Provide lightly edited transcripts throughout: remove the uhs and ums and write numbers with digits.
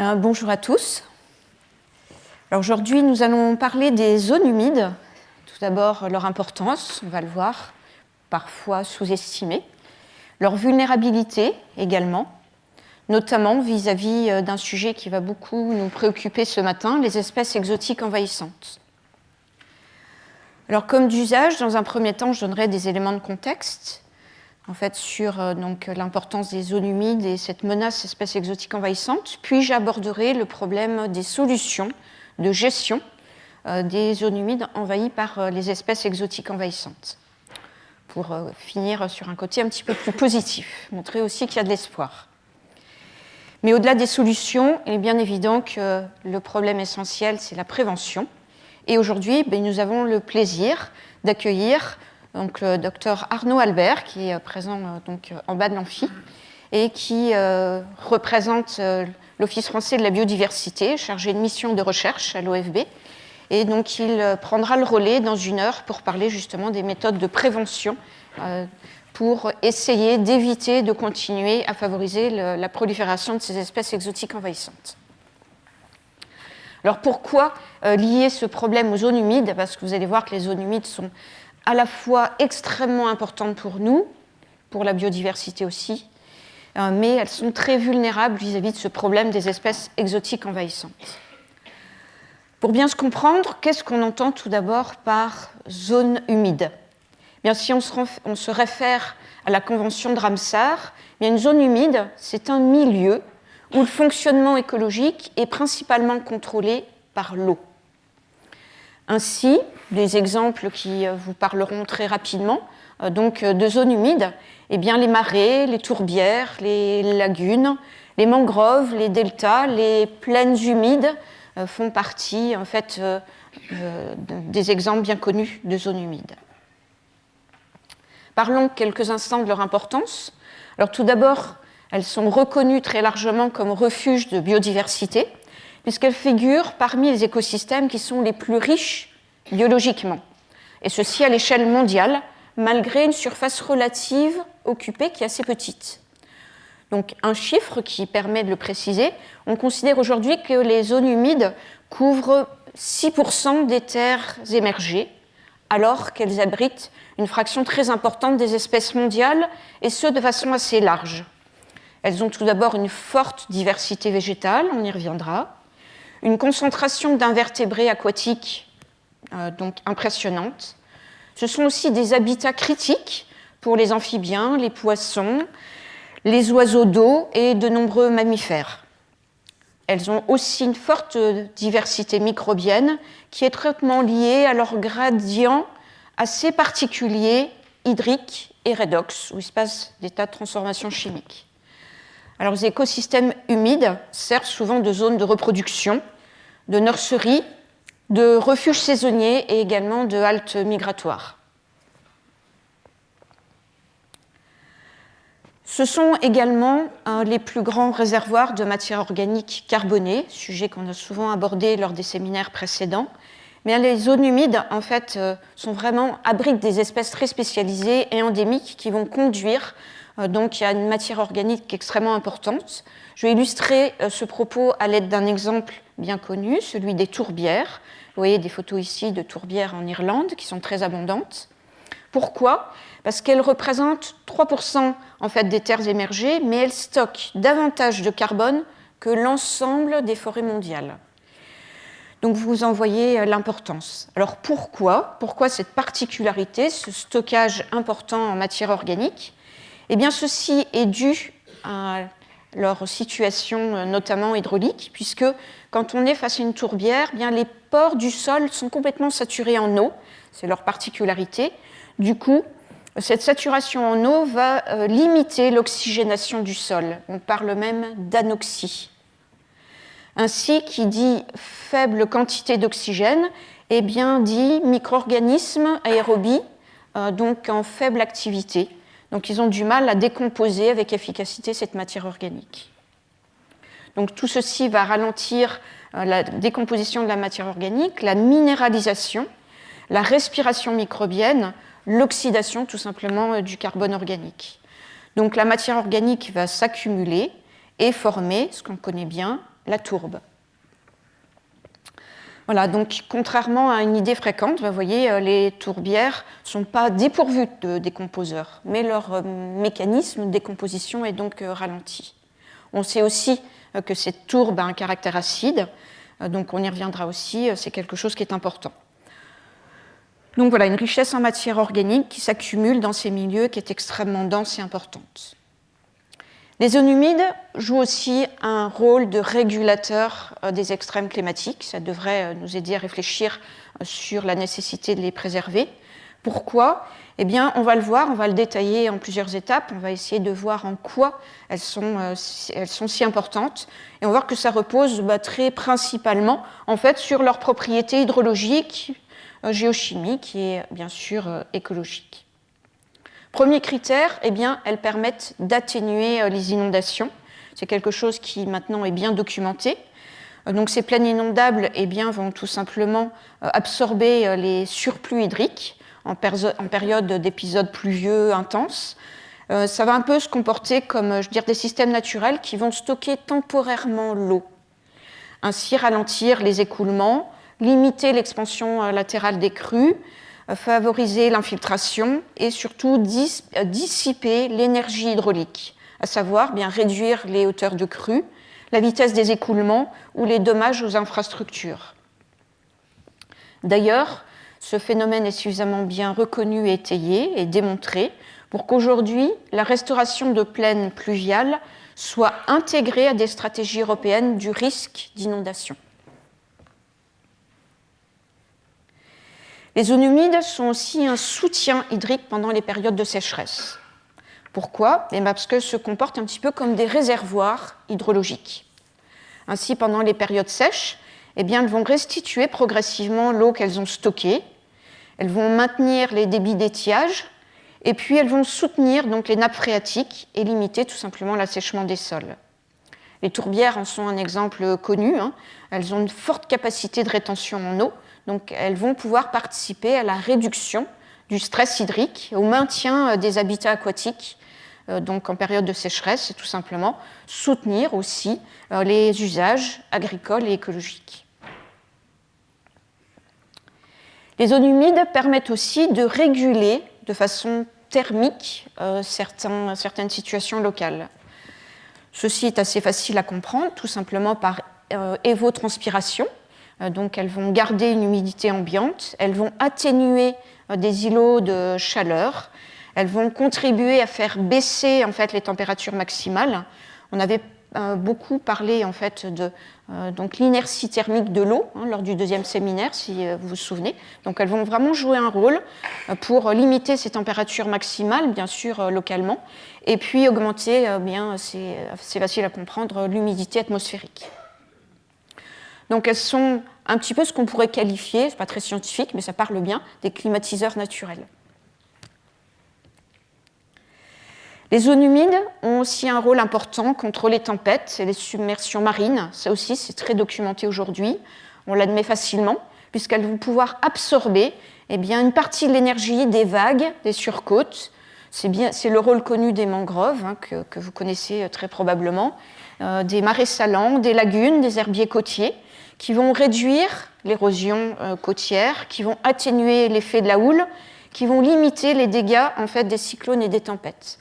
Bonjour à tous. Alors aujourd'hui, nous allons parler des zones humides. Tout d'abord, leur importance, on va le voir, parfois sous-estimée. Leur vulnérabilité également, notamment vis-à-vis d'un sujet qui va beaucoup nous préoccuper ce matin, les espèces exotiques envahissantes. Alors comme d'usage, dans un premier temps, je donnerai des éléments de contexte en fait, sur l'importance des zones humides et cette menace espèces exotiques envahissantes. Puis j'aborderai le problème des solutions de gestion des zones humides envahies par les espèces exotiques envahissantes, pour finir sur un côté un petit peu plus positif, montrer aussi qu'il y a de l'espoir. Mais au-delà des solutions, il est bien évident que le problème essentiel, c'est la prévention. Et aujourd'hui, nous avons le plaisir d'accueillir le docteur Arnaud Albert, qui est présent en bas de l'amphi, et qui représente l'Office français de la biodiversité, chargé de mission de recherche à l'OFB. Et donc il prendra le relais dans 1 heure pour parler justement des méthodes de prévention pour essayer d'éviter de continuer à favoriser la prolifération de ces espèces exotiques envahissantes. Alors pourquoi lier ce problème aux zones humides ? Parce que vous allez voir que les zones humides sont à la fois extrêmement importantes pour nous, pour la biodiversité aussi, mais elles sont très vulnérables vis-à-vis de ce problème des espèces exotiques envahissantes. Pour bien se comprendre, qu'est-ce qu'on entend tout d'abord par zone humide ? Bien, si on se réfère à la Convention de Ramsar, une zone humide, c'est un milieu où le fonctionnement écologique est principalement contrôlé par l'eau. Ainsi, des exemples qui vous parleront très rapidement de zones humides, les marais, les tourbières, les lagunes, les mangroves, les deltas, les plaines humides font partie en fait, des exemples bien connus de zones humides. Parlons quelques instants de leur importance. Alors tout d'abord, elles sont reconnues très largement comme refuges de biodiversité, puisqu'elles figurent parmi les écosystèmes qui sont les plus riches biologiquement, et ceci à l'échelle mondiale, malgré une surface relative occupée qui est assez petite. Donc un chiffre qui permet de le préciser, on considère aujourd'hui que les zones humides couvrent 6% des terres émergées, alors qu'elles abritent une fraction très importante des espèces mondiales, et ce de façon assez large. Elles ont tout d'abord une forte diversité végétale, on y reviendra, une concentration d'invertébrés aquatiques impressionnante. Ce sont aussi des habitats critiques pour les amphibiens, les poissons, les oiseaux d'eau et de nombreux mammifères. Elles ont aussi une forte diversité microbienne qui est étroitement liée à leur gradient assez particulier, hydrique et redox, où il se passe des tas de transformations chimiques. Alors, les écosystèmes humides servent souvent de zones de reproduction, de nurseries, de refuges saisonniers et également de haltes migratoires. Ce sont également les plus grands réservoirs de matière organique carbonée, sujet qu'on a souvent abordé lors des séminaires précédents. Mais les zones humides, en fait, abritent des espèces très spécialisées et endémiques qui vont conduire à une matière organique extrêmement importante. Je vais illustrer ce propos à l'aide d'un exemple bien connu, celui des tourbières. Vous voyez des photos ici de tourbières en Irlande qui sont très abondantes. Pourquoi ? Parce qu'elles représentent 3% en fait, des terres émergées, mais elles stockent davantage de carbone que l'ensemble des forêts mondiales. Donc vous en voyez l'importance. Alors pourquoi cette particularité, ce stockage important en matière organique ? Eh bien ceci est dû à leur situation notamment hydraulique, puisque quand on est face à une tourbière, les pores du sol sont complètement saturés en eau, c'est leur particularité. Du coup, cette saturation en eau va limiter l'oxygénation du sol. On parle même d'anoxie. Ainsi, qui dit faible quantité d'oxygène, dit micro-organismes aérobies, en faible activité. Donc ils ont du mal à décomposer avec efficacité cette matière organique. Donc tout ceci va ralentir la décomposition de la matière organique, la minéralisation, la respiration microbienne, l'oxydation tout simplement du carbone organique. Donc la matière organique va s'accumuler et former, ce qu'on connaît bien, la tourbe. Voilà, donc contrairement à une idée fréquente, vous voyez, les tourbières ne sont pas dépourvues de décomposeurs, mais leur mécanisme de décomposition est donc ralenti. On sait aussi que cette tourbe a un caractère acide, donc on y reviendra aussi, c'est quelque chose qui est important. Donc voilà, une richesse en matière organique qui s'accumule dans ces milieux, qui est extrêmement dense et importante. Les zones humides jouent aussi un rôle de régulateur des extrêmes climatiques. Ça devrait nous aider à réfléchir sur la nécessité de les préserver. Pourquoi ? Eh bien, on va le voir, on va le détailler en plusieurs étapes. On va essayer de voir en quoi elles sont si importantes. Et on va voir que ça repose très principalement en fait, sur leurs propriétés hydrologiques, géochimiques et bien sûr écologiques. Premier critère, eh bien, elles permettent d'atténuer les inondations. C'est quelque chose qui maintenant est bien documenté. Donc ces plaines inondables eh bien, vont tout simplement absorber les surplus hydriques en période d'épisodes pluvieux intenses. Ça va un peu se comporter comme des systèmes naturels qui vont stocker temporairement l'eau. Ainsi ralentir les écoulements, limiter l'expansion latérale des crues, favoriser l'infiltration et surtout dissiper l'énergie hydraulique, à savoir bien réduire les hauteurs de crue, la vitesse des écoulements ou les dommages aux infrastructures. D'ailleurs, ce phénomène est suffisamment bien reconnu et étayé et démontré pour qu'aujourd'hui, la restauration de plaines pluviales soit intégrée à des stratégies européennes du risque d'inondation. Les zones humides sont aussi un soutien hydrique pendant les périodes de sécheresse. Pourquoi ? Parce qu'elles se comportent un petit peu comme des réservoirs hydrologiques. Ainsi, pendant les périodes sèches, elles vont restituer progressivement l'eau qu'elles ont stockée, elles vont maintenir les débits d'étiage, et puis elles vont soutenir donc, les nappes phréatiques et limiter tout simplement l'assèchement des sols. Les tourbières en sont un exemple connu. Elles ont une forte capacité de rétention en eau, donc elles vont pouvoir participer à la réduction du stress hydrique, au maintien des habitats aquatiques, donc en période de sécheresse, et tout simplement soutenir aussi les usages agricoles et écologiques. Les zones humides permettent aussi de réguler de façon thermique certaines situations locales. Ceci est assez facile à comprendre, tout simplement par évotranspiration. Donc elles vont garder une humidité ambiante, elles vont atténuer des îlots de chaleur, elles vont contribuer à faire baisser en fait, les températures maximales. On avait beaucoup parlé en fait, de donc, l'inertie thermique de l'eau lors du deuxième séminaire, si vous vous souvenez. Donc elles vont vraiment jouer un rôle pour limiter ces températures maximales, bien sûr localement, et puis augmenter, c'est facile à comprendre, l'humidité atmosphérique. Donc elles sont un petit peu ce qu'on pourrait qualifier, c'est pas très scientifique, mais ça parle bien, des climatiseurs naturels. Les zones humides ont aussi un rôle important contre les tempêtes et les submersions marines. Ça aussi, c'est très documenté aujourd'hui. On l'admet facilement, puisqu'elles vont pouvoir absorber une partie de l'énergie des vagues, des surcôtes. C'est le rôle connu des mangroves, que vous connaissez très probablement, des marais salants, des lagunes, des herbiers côtiers, qui vont réduire l'érosion côtière, qui vont atténuer l'effet de la houle, qui vont limiter les dégâts en fait, des cyclones et des tempêtes.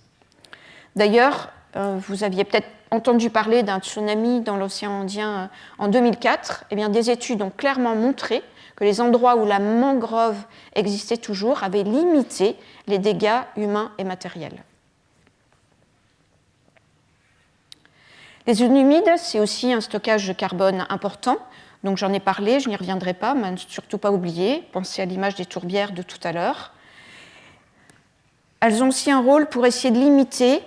D'ailleurs, vous aviez peut-être entendu parler d'un tsunami dans l'océan Indien en 2004. Des études ont clairement montré que les endroits où la mangrove existait toujours avaient limité les dégâts humains et matériels. Les zones humides, c'est aussi un stockage de carbone important. Donc j'en ai parlé, je n'y reviendrai pas, mais surtout pas oublier. Pensez à l'image des tourbières de tout à l'heure. Elles ont aussi un rôle pour essayer de limiter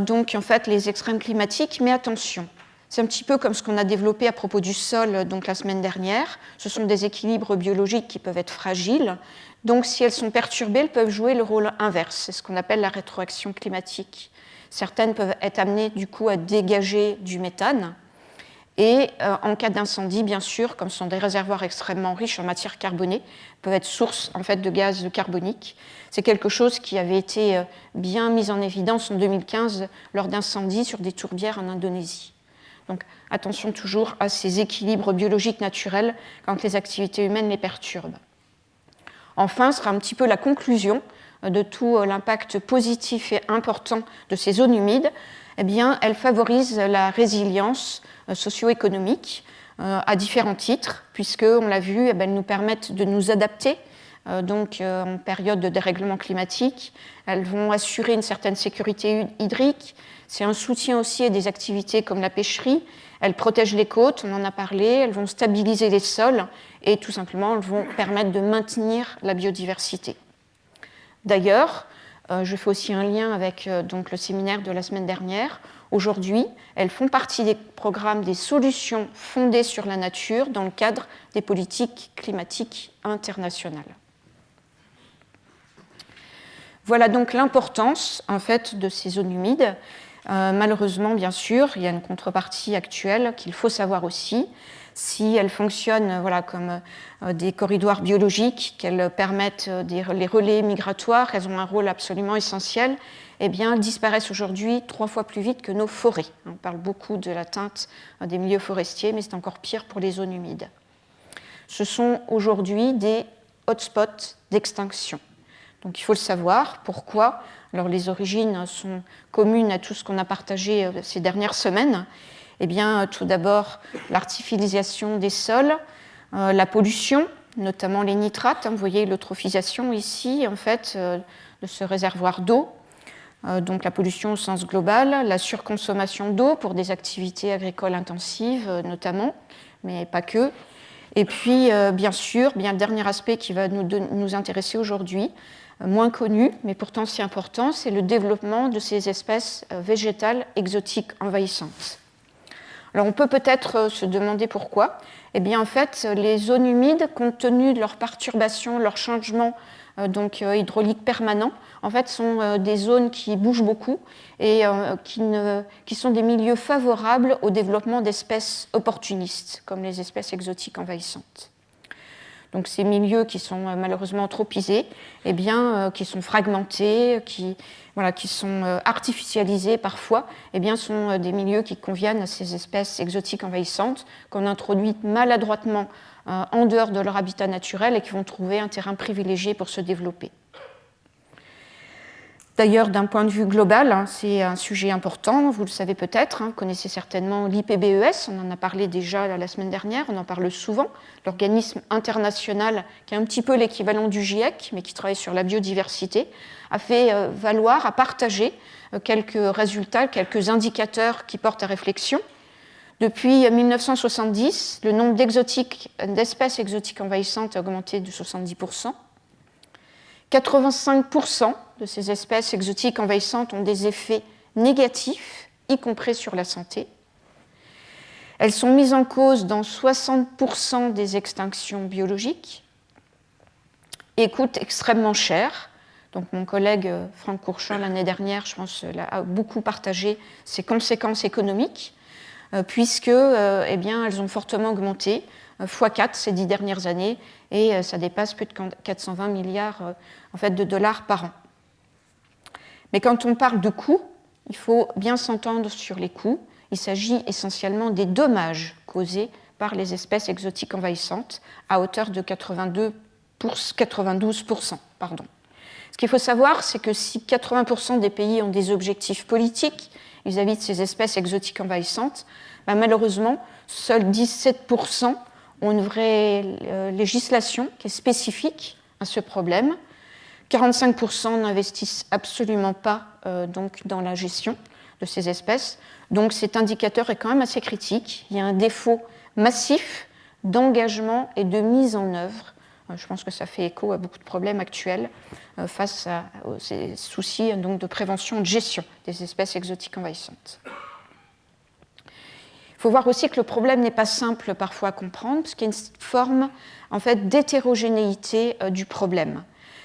donc, en fait, les extrêmes climatiques, mais attention, c'est un petit peu comme ce qu'on a développé à propos du sol donc, la semaine dernière. Ce sont des équilibres biologiques qui peuvent être fragiles. Donc si elles sont perturbées, elles peuvent jouer le rôle inverse. C'est ce qu'on appelle la rétroaction climatique. Certaines peuvent être amenées du coup à dégager du méthane. Et en cas d'incendie, bien sûr, comme ce sont des réservoirs extrêmement riches en matière carbonée, peuvent être source en fait, de gaz carboniques. C'est quelque chose qui avait été bien mis en évidence en 2015 lors d'incendies sur des tourbières en Indonésie. Donc attention toujours à ces équilibres biologiques naturels quand les activités humaines les perturbent. Enfin, ce sera un petit peu la conclusion de tout l'impact positif et important de ces zones humides. Eh bien, elles favorisent la résilience socio-économique à différents titres, puisque, on l'a vu, elles nous permettent de nous adapter en période de dérèglement climatique. Elles vont assurer une certaine sécurité hydrique. C'est un soutien aussi à des activités comme la pêcherie. Elles protègent les côtes, on en a parlé. Elles vont stabiliser les sols et tout simplement, elles vont permettre de maintenir la biodiversité. D'ailleurs, je fais aussi un lien avec le séminaire de la semaine dernière. Aujourd'hui, elles font partie des programmes des solutions fondées sur la nature dans le cadre des politiques climatiques internationales. Voilà donc l'importance en fait de ces zones humides. Malheureusement, bien sûr, il y a une contrepartie actuelle qu'il faut savoir aussi. Si elles fonctionnent comme des corridors biologiques, qu'elles permettent les relais migratoires, elles ont un rôle absolument essentiel, eh bien, elles disparaissent aujourd'hui 3 fois plus vite que nos forêts. On parle beaucoup de l'atteinte des milieux forestiers, mais c'est encore pire pour les zones humides. Ce sont aujourd'hui des hotspots d'extinction. Donc il faut le savoir. Pourquoi ? Alors les origines sont communes à tout ce qu'on a partagé ces dernières semaines. Eh bien, tout d'abord, l'artificialisation des sols, la pollution, notamment les nitrates. Vous voyez l'eutrophisation ici, en fait, de ce réservoir d'eau. Donc la pollution au sens global, la surconsommation d'eau pour des activités agricoles intensives, notamment, mais pas que. Et puis, bien sûr, le dernier aspect qui va nous intéresser aujourd'hui, moins connu, mais pourtant si important, c'est le développement de ces espèces végétales exotiques envahissantes. Alors on peut peut-être se demander pourquoi. Eh bien en fait, les zones humides, compte tenu de leur perturbation, leur changement hydraulique permanent, en fait sont des zones qui bougent beaucoup et qui sont des milieux favorables au développement d'espèces opportunistes, comme les espèces exotiques envahissantes. Donc ces milieux qui sont malheureusement tropisés, eh bien, qui sont fragmentés, qui sont artificialisés parfois, eh bien, sont des milieux qui conviennent à ces espèces exotiques envahissantes qu'on introduit maladroitement en dehors de leur habitat naturel et qui vont trouver un terrain privilégié pour se développer. D'ailleurs, d'un point de vue global, c'est un sujet important, vous le savez peut-être, vous connaissez certainement l'IPBES, on en a parlé déjà la semaine dernière, on en parle souvent, l'organisme international qui est un petit peu l'équivalent du GIEC, mais qui travaille sur la biodiversité, a fait valoir, a partagé quelques résultats, quelques indicateurs qui portent à réflexion. Depuis 1970, le nombre d'espèces exotiques envahissantes a augmenté de 70%. 85% de ces espèces exotiques envahissantes ont des effets négatifs, y compris sur la santé. Elles sont mises en cause dans 60% des extinctions biologiques et coûtent extrêmement cher. Donc mon collègue Franck Courchon, l'année dernière, je pense, a beaucoup partagé ces conséquences économiques, puisque elles ont fortement augmenté, x4 ces 10 dernières années, et ça dépasse plus de 420 milliards de dollars par an. Mais quand on parle de coûts, il faut bien s'entendre sur les coûts. Il s'agit essentiellement des dommages causés par les espèces exotiques envahissantes à hauteur de 92%. Ce qu'il faut savoir, c'est que si 80% des pays ont des objectifs politiques vis-à-vis de ces espèces exotiques envahissantes, malheureusement, seuls 17% ont une vraie législation qui est spécifique à ce problème. 45% n'investissent absolument pas dans la gestion de ces espèces. Donc cet indicateur est quand même assez critique. Il y a un défaut massif d'engagement et de mise en œuvre. Je pense que ça fait écho à beaucoup de problèmes actuels face à ces soucis de prévention et de gestion des espèces exotiques envahissantes. Il faut voir aussi que le problème n'est pas simple parfois à comprendre, parce qu'il y a une forme d'hétérogénéité du problème.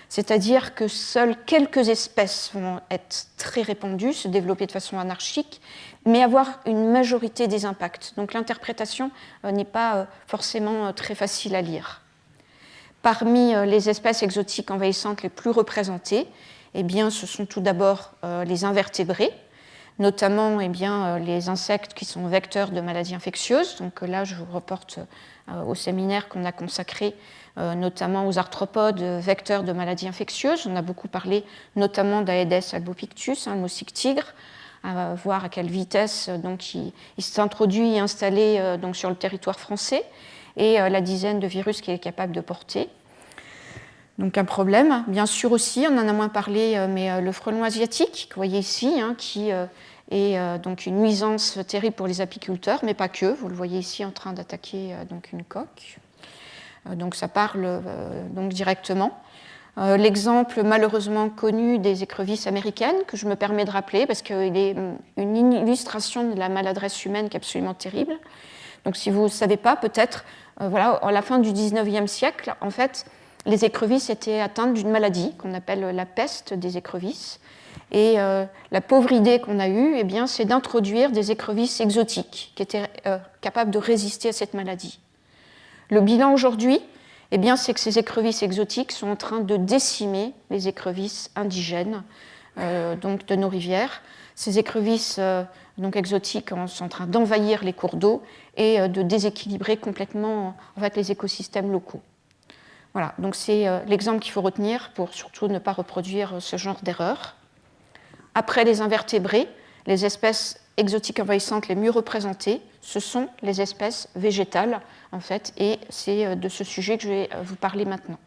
C'est-à-dire que seules quelques espèces vont être très répandues, se développer de façon anarchique, mais avoir une majorité des impacts. Donc l'interprétation n'est pas forcément très facile à lire. Parmi les espèces exotiques envahissantes les plus représentées, eh bien, ce sont tout d'abord les invertébrés, notamment les insectes qui sont vecteurs de maladies infectieuses. Donc là, je vous reporte au séminaire qu'on a consacré notamment aux arthropodes vecteurs de maladies infectieuses. On a beaucoup parlé notamment d'Aedes albopictus, le moustique tigre, à voir à quelle vitesse donc, il s'est introduit et installé donc, sur le territoire français, et la dizaine de virus qu'il est capable de porter. Donc un problème. Bien sûr aussi, on en a moins parlé, mais le frelon asiatique, que vous voyez ici, qui est donc une nuisance terrible pour les apiculteurs, mais pas que. Vous le voyez ici en train d'attaquer donc une coque. Donc ça parle donc directement. L'exemple malheureusement connu des écrevisses américaines, que je me permets de rappeler parce qu'il est une illustration de la maladresse humaine qui est absolument terrible. Donc si vous ne savez pas, peut-être, voilà, à la fin du XIXe siècle, en fait, les écrevisses étaient atteintes d'une maladie qu'on appelle la peste des écrevisses. Et la pauvre idée qu'on a eue, c'est d'introduire des écrevisses exotiques qui étaient capables de résister à cette maladie. Le bilan aujourd'hui, c'est que ces écrevisses exotiques sont en train de décimer les écrevisses indigènes donc de nos rivières. Ces écrevisses donc exotiques sont en train d'envahir les cours d'eau et de déséquilibrer complètement en fait, les écosystèmes locaux. Voilà, donc c'est l'exemple qu'il faut retenir pour surtout ne pas reproduire ce genre d'erreur. Après les invertébrés, les espèces exotiques envahissantes les mieux représentées, ce sont les espèces végétales, en fait, et c'est de ce sujet que je vais vous parler maintenant.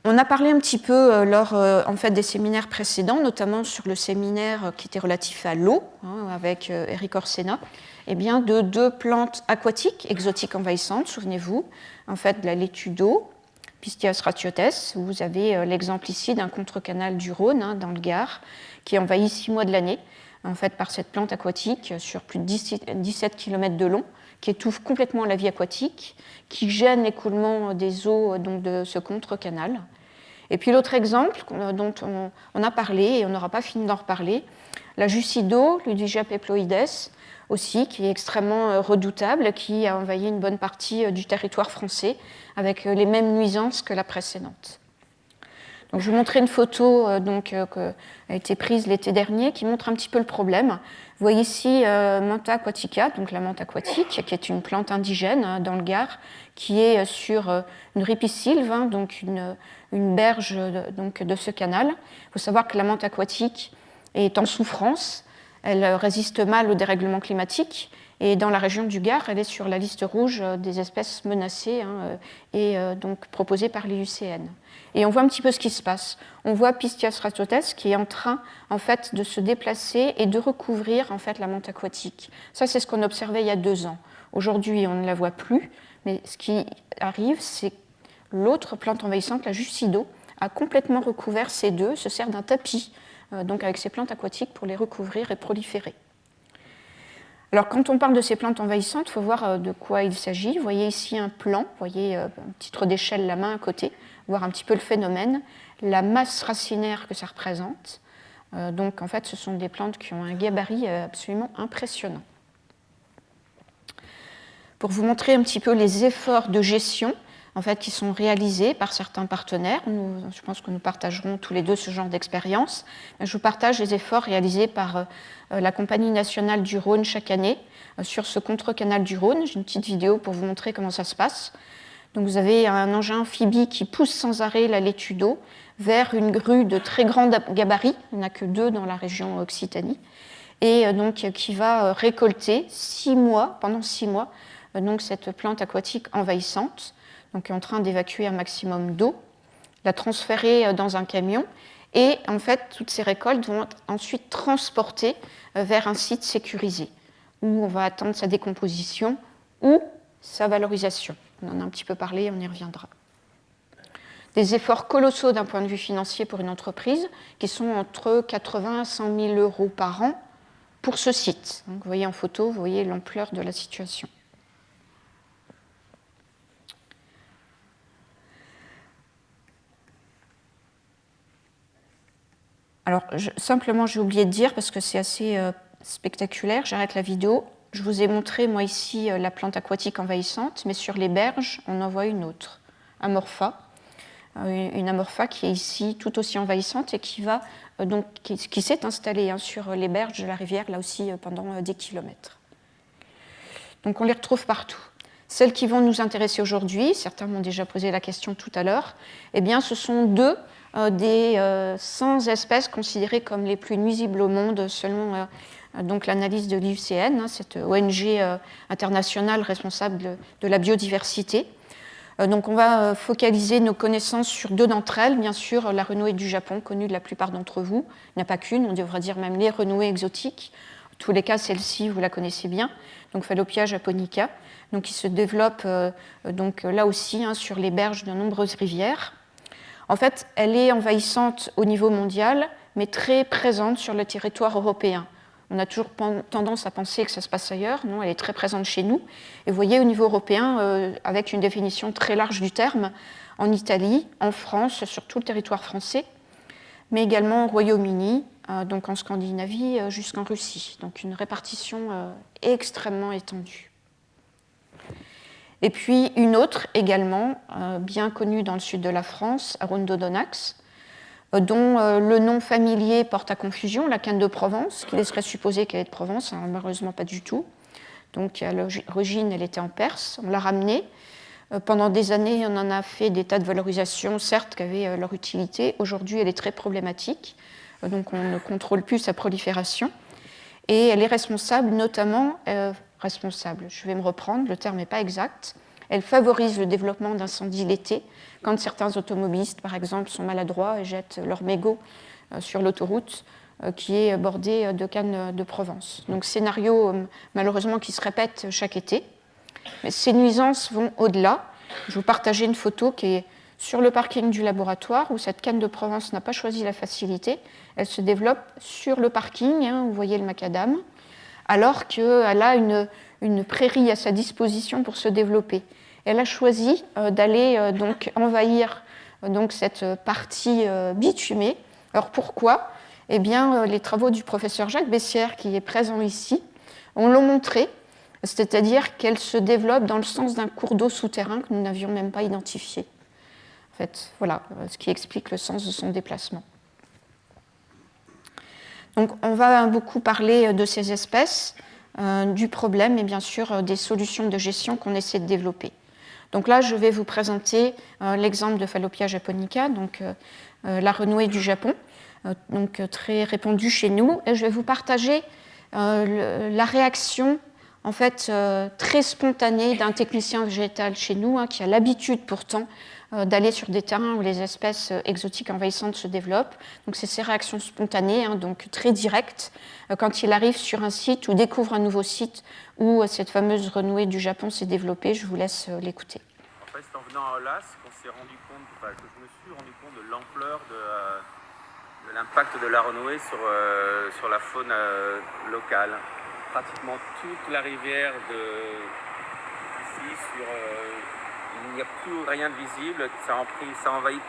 On a parlé un petit peu lors en fait, des séminaires précédents, notamment sur le séminaire qui était relatif à l'eau, avec Eric Orsena, de deux plantes aquatiques exotiques envahissantes, souvenez-vous, en fait, de la laitue d'eau, Pistias ratiotes. Vous avez l'exemple ici d'un contre-canal du Rhône, dans le Gard, qui est envahi 6 mois de l'année, en fait, par cette plante aquatique sur plus de 17 km de long, qui étouffe complètement la vie aquatique, qui gêne l'écoulement des eaux donc, de ce contre-canal. Et puis l'autre exemple dont on a parlé, et on n'aura pas fini d'en reparler, la Jussido, Ludigia peploides, aussi, qui est extrêmement redoutable, qui a envahi une bonne partie du territoire français, avec les mêmes nuisances que la précédente. Donc, je vais vous montrer une photo qui a été prise l'été dernier, qui montre un petit peu le problème. Vous voyez ici Manta aquatica, donc la menthe aquatique, qui est une plante indigène dans le Gard, qui est sur une ripisylve, donc une berge de ce canal. Il faut savoir que la menthe aquatique est en souffrance, elle résiste mal au dérèglement climatique, et dans la région du Gard, elle est sur la liste rouge des espèces menacées et donc proposée par l'IUCN. Et on voit un petit peu ce qui se passe. On voit Pistias ratiotes qui est en train en fait, de se déplacer et de recouvrir en fait, la menthe aquatique. Ça, c'est ce qu'on observait il y a 2 ans. Aujourd'hui, on ne la voit plus, mais ce qui arrive, c'est que l'autre plante envahissante, la Jussido, a complètement recouvert ces deux, se sert d'un tapis donc avec ces plantes aquatiques pour les recouvrir et proliférer. Alors, quand on parle de ces plantes envahissantes, il faut voir de quoi il s'agit. Vous voyez ici un plan, vous voyez un titre d'échelle, la main à côté, voir un petit peu le phénomène, la masse racinaire que ça représente. Donc, en fait, ce sont des plantes qui ont un gabarit absolument impressionnant. Pour vous montrer un petit peu les efforts de gestion en fait, qui sont réalisés par certains partenaires, je pense que nous partagerons tous les deux ce genre d'expérience. Je vous partage les efforts réalisés par la Compagnie nationale du Rhône chaque année sur ce contre-canal du Rhône. J'ai une petite vidéo pour vous montrer comment ça se passe. Donc, vous avez un engin amphibie qui pousse sans arrêt la laitue d'eau vers une grue de très grand gabarit, il n'y en a que 2 dans la région Occitanie, et donc qui va récolter pendant 6 mois, donc cette plante aquatique envahissante, donc est en train d'évacuer un maximum d'eau, la transférer dans un camion, et en fait, toutes ces récoltes vont être ensuite transportées vers un site sécurisé, où on va attendre sa décomposition ou sa valorisation. On en a un petit peu parlé, on y reviendra. Des efforts colossaux d'un point de vue financier pour une entreprise, qui sont entre 80 et 100 000 euros par an pour ce site. Donc, vous voyez en photo, vous voyez l'ampleur de la situation. Alors, simplement, j'ai oublié de dire, parce que c'est assez spectaculaire, j'arrête la vidéo. Je vous ai montré, moi, ici, la plante aquatique envahissante, mais sur les berges, on en voit une autre, Amorpha, une amorpha qui est ici tout aussi envahissante et qui s'est installée sur les berges de la rivière, là aussi pendant des kilomètres. Donc on les retrouve partout. Celles qui vont nous intéresser aujourd'hui, certains m'ont déjà posé la question tout à l'heure, eh bien ce sont deux des 100 espèces considérées comme les plus nuisibles au monde selon donc l'analyse de l'IUCN, cette ONG internationale responsable de la biodiversité. Donc on va focaliser nos connaissances sur deux d'entre elles, bien sûr la renouée du Japon, connue de la plupart d'entre vous, il n'y en a pas qu'une, on devrait dire même les renouées exotiques. En tous les cas, celle-ci, vous la connaissez bien, donc Fallopia japonica, donc qui se développe donc, là aussi sur les berges de nombreuses rivières. En fait, elle est envahissante au niveau mondial, mais très présente sur le territoire européen. On a toujours tendance à penser que ça se passe ailleurs. Non, elle est très présente chez nous. Et vous voyez, au niveau européen, avec une définition très large du terme, en Italie, en France, sur tout le territoire français, mais également au Royaume-Uni, donc en Scandinavie jusqu'en Russie. Donc une répartition extrêmement étendue. Et puis une autre également, bien connue dans le sud de la France, Arundodonax, dont le nom familier porte à confusion, la canne de Provence, qui laisserait supposer qu'elle est de Provence, hein, malheureusement pas du tout. Donc à l'origine, elle était en Perse, on l'a ramenée. Pendant des années, on en a fait des tas de valorisations, certes, qui avaient leur utilité. Aujourd'hui, elle est très problématique, donc on ne contrôle plus sa prolifération. Et elle est responsable, notamment, je vais me reprendre, le terme n'est pas exact, elle favorise le développement d'incendies l'été, quand certains automobilistes, par exemple, sont maladroits et jettent leur mégot sur l'autoroute qui est bordée de cannes de Provence. Donc scénario, malheureusement, qui se répète chaque été. Mais ces nuisances vont au-delà. Je vous partageais une photo qui est sur le parking du laboratoire, où cette canne de Provence n'a pas choisi la facilité. Elle se développe sur le parking, vous voyez le macadam, alors qu'elle a une prairie à sa disposition pour se développer. Elle a choisi d'aller donc envahir donc cette partie bitumée. Alors pourquoi ? Eh bien, les travaux du professeur Jacques Bessières, qui est présent ici, l'ont montré, c'est-à-dire qu'elle se développe dans le sens d'un cours d'eau souterrain que nous n'avions même pas identifié. En fait, voilà ce qui explique le sens de son déplacement. Donc, on va beaucoup parler de ces espèces, du problème et bien sûr des solutions de gestion qu'on essaie de développer. Donc là, je vais vous présenter l'exemple de Fallopia japonica, donc la renouée du Japon, donc très répandue chez nous, et je vais vous partager la réaction en fait très spontanée d'un technicien végétal chez nous, qui a l'habitude pourtant d'aller sur des terrains où les espèces exotiques envahissantes se développent. Donc c'est ces réactions spontanées, donc très directes, quand il arrive sur un site ou découvre un nouveau site où cette fameuse renouée du Japon s'est développée. Je vous laisse l'écouter. En fait, c'est en venant à Olas qu'on s'est rendu compte, que je me suis rendu compte de l'ampleur de l'impact de la renouée sur la faune locale. Pratiquement toute la rivière ici, il n'y a plus rien de visible, ça envahit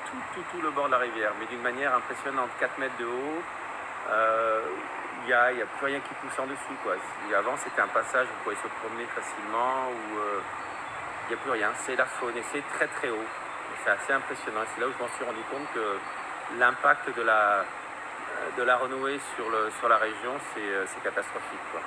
tout le bord de la rivière, mais d'une manière impressionnante, 4 mètres de haut. Il n'y a plus rien qui pousse en dessous, quoi. Avant, c'était un passage où on pouvait se promener facilement, où il n'y a plus rien. C'est la faune et c'est très très haut. C'est assez impressionnant. C'est là où je m'en suis rendu compte que l'impact de la renouée sur la région, c'est catastrophique, quoi.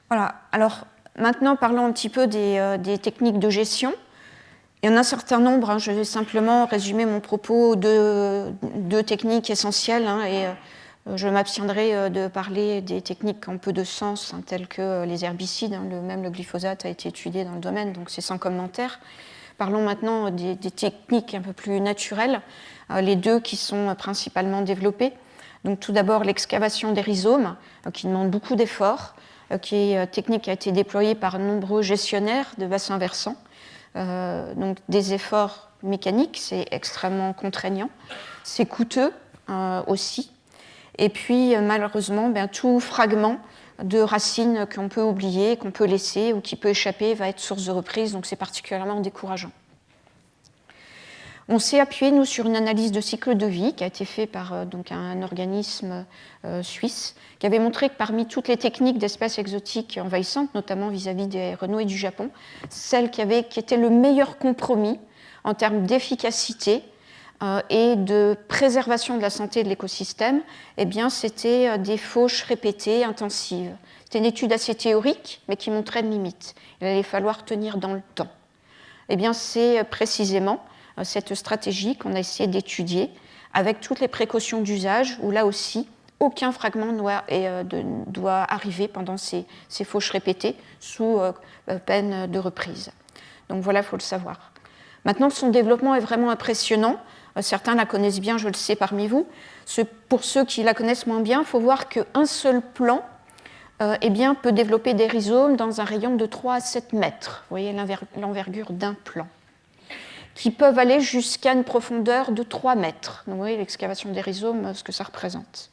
Voilà, alors maintenant parlons un petit peu des techniques de gestion. Il y en a un certain nombre, je vais simplement résumer mon propos de deux techniques essentielles, et je m'abstiendrai de parler des techniques qui ont peu de sens, telles que les herbicides, même le glyphosate a été étudié dans le domaine, donc c'est sans commentaire. Parlons maintenant des techniques un peu plus naturelles, les deux qui sont principalement développées. Donc tout d'abord l'excavation des rhizomes, qui demande beaucoup d'efforts, qui est technique qui a été déployée par de nombreux gestionnaires de bassins versants. Donc des efforts mécaniques, c'est extrêmement contraignant, c'est coûteux aussi. Et puis malheureusement, tout fragment de racines qu'on peut oublier, qu'on peut laisser ou qui peut échapper va être source de reprise, donc c'est particulièrement décourageant. On s'est appuyé, nous, sur une analyse de cycle de vie qui a été faite par donc un organisme suisse, qui avait montré que parmi toutes les techniques d'espèces exotiques envahissantes, notamment vis-à-vis des renouées du Japon, celle qui était le meilleur compromis en termes d'efficacité et de préservation de la santé de l'écosystème, eh bien, c'était des fauches répétées, intensives. C'était une étude assez théorique, mais qui montrait une limite. Il allait falloir tenir dans le temps. Eh bien, c'est précisément cette stratégie qu'on a essayé d'étudier avec toutes les précautions d'usage, où là aussi, aucun fragment doit arriver pendant ces fauches répétées sous peine de reprise. Donc voilà, il faut le savoir. Maintenant, son développement est vraiment impressionnant. Certains la connaissent bien, je le sais parmi vous. Pour ceux qui la connaissent moins bien, il faut voir qu'un seul plant eh bien, peut développer des rhizomes dans un rayon de 3 à 7 mètres. Vous voyez l'envergure d'un plant, qui peuvent aller jusqu'à une profondeur de 3 mètres. Donc vous voyez l'excavation des rhizomes, ce que ça représente.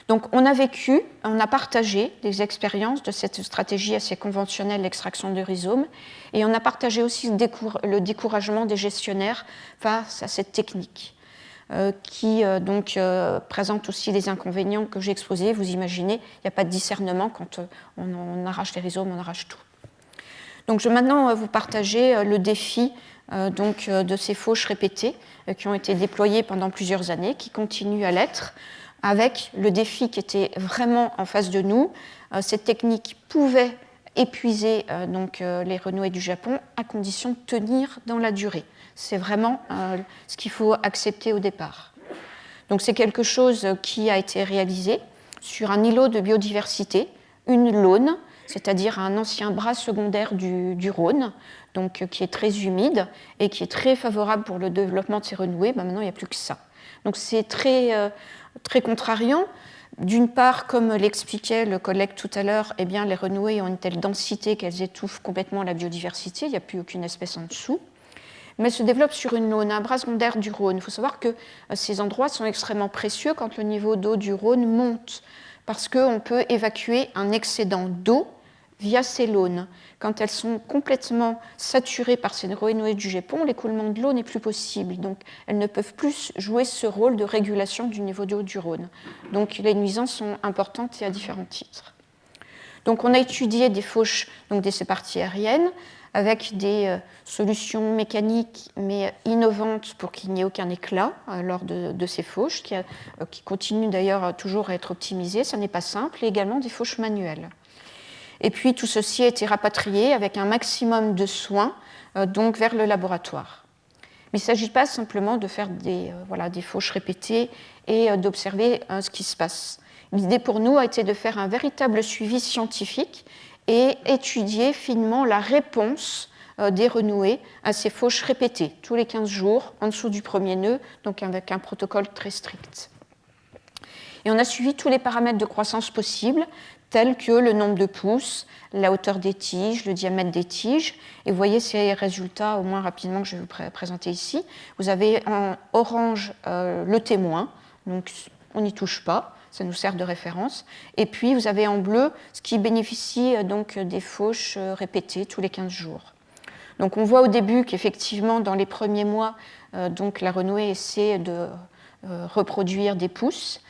Donc on a partagé des expériences de cette stratégie assez conventionnelle d'extraction de rhizomes, et on a partagé aussi le découragement des gestionnaires face à cette technique, qui présente aussi les inconvénients que j'ai exposés. Vous imaginez, il n'y a pas de discernement quand on arrache les rhizomes, on arrache tout. Donc je vais maintenant vous partager le défi de ces fauches répétées qui ont été déployées pendant plusieurs années, qui continuent à l'être, avec le défi qui était vraiment en face de nous. Cette technique pouvait épuiser les renouées du Japon à condition de tenir dans la durée. C'est vraiment ce qu'il faut accepter au départ. Donc c'est quelque chose qui a été réalisé sur un îlot de biodiversité, une laune, c'est-à-dire un ancien bras secondaire du Rhône, donc, qui est très humide et qui est très favorable pour le développement de ces renouées. Maintenant, il n'y a plus que ça. Donc c'est très contrariant. D'une part, comme l'expliquait le collègue tout à l'heure, eh bien, les renouées ont une telle densité qu'elles étouffent complètement la biodiversité, il n'y a plus aucune espèce en dessous. Mais elles se développent sur une laune, un bras secondaire du Rhône. Il faut savoir que ces endroits sont extrêmement précieux quand le niveau d'eau du Rhône monte, parce qu'on peut évacuer un excédent d'eau via ces launes. Quand elles sont complètement saturées par ces renouées du Japon, l'écoulement de l'eau n'est plus possible. Donc, elles ne peuvent plus jouer ce rôle de régulation du niveau d'eau du Rhône. Donc, les nuisances sont importantes et à différents titres. Donc, on a étudié des fauches, donc des séparties aériennes, avec des solutions mécaniques, mais innovantes pour qu'il n'y ait aucun éclat lors de ces fauches, qui continuent d'ailleurs toujours à être optimisées. Ça n'est pas simple, et également des fauches manuelles. Et puis tout ceci a été rapatrié avec un maximum de soins donc vers le laboratoire. Mais il ne s'agit pas simplement de faire des fauches répétées et d'observer ce qui se passe. L'idée pour nous a été de faire un véritable suivi scientifique et étudier finement la réponse des renouées à ces fauches répétées, tous les 15 jours, en dessous du premier nœud, donc avec un protocole très strict. Et on a suivi tous les paramètres de croissance possibles, tels que le nombre de pousses, la hauteur des tiges, le diamètre des tiges. Et vous voyez ces résultats, au moins rapidement, que je vais vous présenter ici. Vous avez en orange le témoin, donc on n'y touche pas, ça nous sert de référence. Et puis vous avez en bleu ce qui bénéficie donc des fauches répétées tous les 15 jours. Donc on voit au début qu'effectivement, dans les premiers mois, donc la renouée essaie de reproduire des pousses.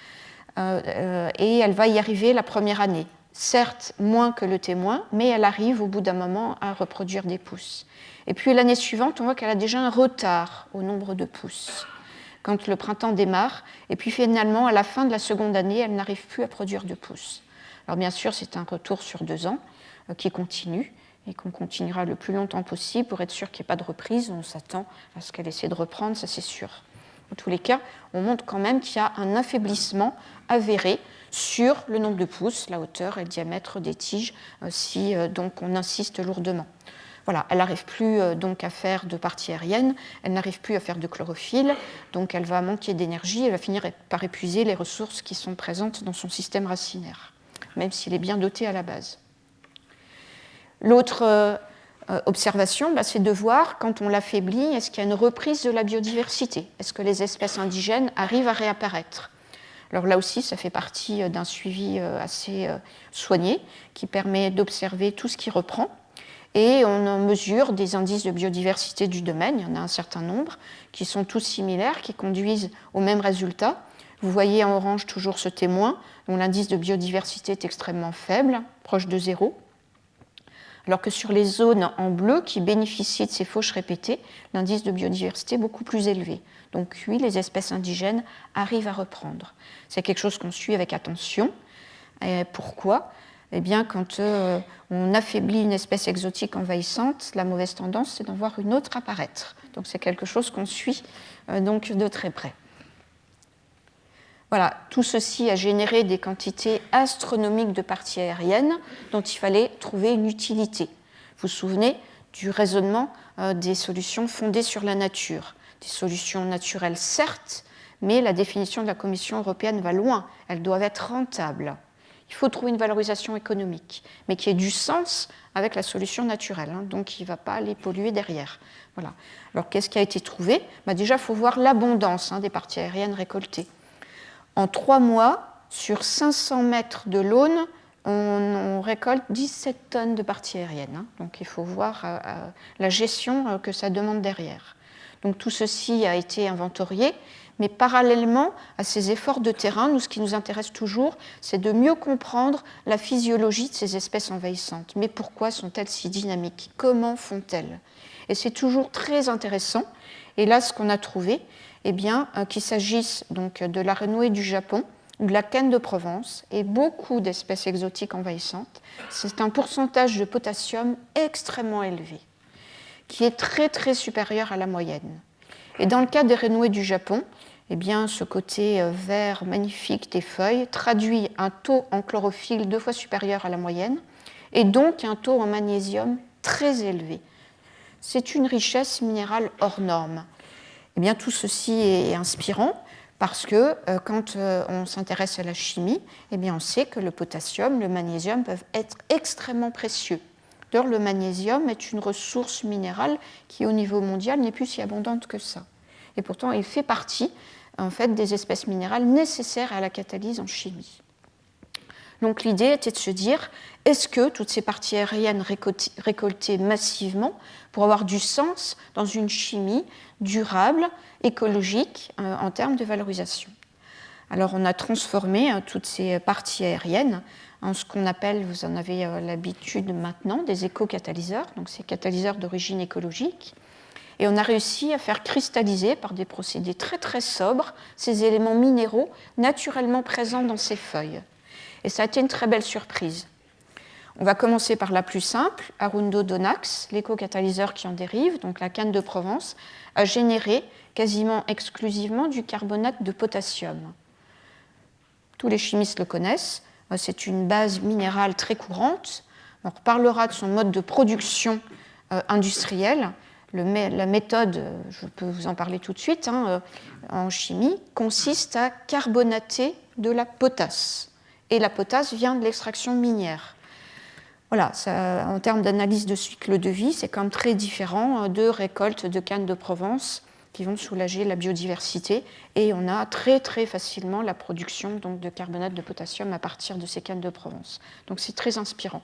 Et elle va y arriver la première année. Certes, moins que le témoin, mais elle arrive au bout d'un moment à reproduire des pousses. Et puis l'année suivante, on voit qu'elle a déjà un retard au nombre de pousses quand le printemps démarre. Et puis finalement, à la fin de la seconde année, elle n'arrive plus à produire de pousses. Alors bien sûr, c'est un retour sur 2 ans qui continue et qu'on continuera le plus longtemps possible pour être sûr qu'il n'y ait pas de reprise. On s'attend à ce qu'elle essaie de reprendre, ça c'est sûr. En tous les cas, on montre quand même qu'il y a un affaiblissement avéré sur le nombre de pousses, la hauteur et le diamètre des tiges, si donc on insiste lourdement. Voilà, elle n'arrive plus donc à faire de partie aérienne, elle n'arrive plus à faire de chlorophylle, donc elle va manquer d'énergie, elle va finir par épuiser les ressources qui sont présentes dans son système racinaire, même s'il est bien doté à la base. L'autre observation, c'est de voir, quand on l'affaiblit, est-ce qu'il y a une reprise de la biodiversité ? Est-ce que les espèces indigènes arrivent à réapparaître ? Alors là aussi, ça fait partie d'un suivi assez soigné qui permet d'observer tout ce qui reprend. Et on mesure des indices de biodiversité du domaine, il y en a un certain nombre, qui sont tous similaires, qui conduisent au même résultat. Vous voyez en orange toujours ce témoin, dont l'indice de biodiversité est extrêmement faible, proche de 0. Alors que sur les zones en bleu qui bénéficient de ces fauches répétées, l'indice de biodiversité est beaucoup plus élevé. Donc oui, les espèces indigènes arrivent à reprendre. C'est quelque chose qu'on suit avec attention. Et pourquoi ? Eh bien, quand on affaiblit une espèce exotique envahissante, la mauvaise tendance, c'est d'en voir une autre apparaître. Donc c'est quelque chose qu'on suit donc de très près. Voilà, tout ceci a généré des quantités astronomiques de parties aériennes dont il fallait trouver une utilité. Vous vous souvenez du raisonnement des solutions fondées sur la nature. Des solutions naturelles, certes, mais la définition de la Commission européenne va loin. Elles doivent être rentables. Il faut trouver une valorisation économique, mais qui ait du sens avec la solution naturelle, donc qui ne va pas les polluer derrière. Voilà. Alors, qu'est-ce qui a été trouvé ? Déjà, il faut voir l'abondance des parties aériennes récoltées. En 3 mois, sur 500 mètres de l'aune, on récolte 17 tonnes de parties aériennes. Donc il faut voir la gestion que ça demande derrière. Donc tout ceci a été inventorié, mais parallèlement à ces efforts de terrain, nous, ce qui nous intéresse toujours, c'est de mieux comprendre la physiologie de ces espèces envahissantes. Mais pourquoi sont-elles si dynamiques ? Comment font-elles ? Et c'est toujours très intéressant. Et là, ce qu'on a trouvé, qu'il s'agisse donc de la renouée du Japon, de la canne de Provence et beaucoup d'espèces exotiques envahissantes, c'est un pourcentage de potassium extrêmement élevé, qui est très très supérieur à la moyenne. Et dans le cas des renouées du Japon, ce côté vert magnifique des feuilles traduit un taux en chlorophylle 2 fois supérieur à la moyenne, et donc un taux en magnésium très élevé. C'est une richesse minérale hors norme. Tout ceci est inspirant parce que quand on s'intéresse à la chimie, on sait que le potassium, le magnésium peuvent être extrêmement précieux. D'ailleurs, le magnésium est une ressource minérale qui, au niveau mondial, n'est plus si abondante que ça. Et pourtant, il fait partie des espèces minérales nécessaires à la catalyse en chimie. Donc l'idée était de se dire, est-ce que toutes ces parties aériennes récoltées massivement pour avoir du sens dans une chimie durable, écologique, en termes de valorisation ? Alors on a transformé toutes ces parties aériennes en ce qu'on appelle, vous en avez l'habitude maintenant, des éco-catalyseurs, donc ces catalyseurs d'origine écologique. Et on a réussi à faire cristalliser par des procédés très très sobres ces éléments minéraux naturellement présents dans ces feuilles. Et ça a été une très belle surprise. On va commencer par la plus simple, Arundo-Donax, l'éco-catalyseur qui en dérive, donc la canne de Provence, a généré quasiment exclusivement du carbonate de potassium. Tous les chimistes le connaissent, c'est une base minérale très courante. On reparlera de son mode de production industrielle. La méthode, je peux vous en parler tout de suite, en chimie, consiste à carbonater de la potasse. Et la potasse vient de l'extraction minière. Voilà, ça, en termes d'analyse de cycle de vie, c'est quand même très différent de récoltes de canne de Provence qui vont soulager la biodiversité. Et on a très très facilement la production donc, de carbonate de potassium à partir de ces cannes de Provence. Donc c'est très inspirant.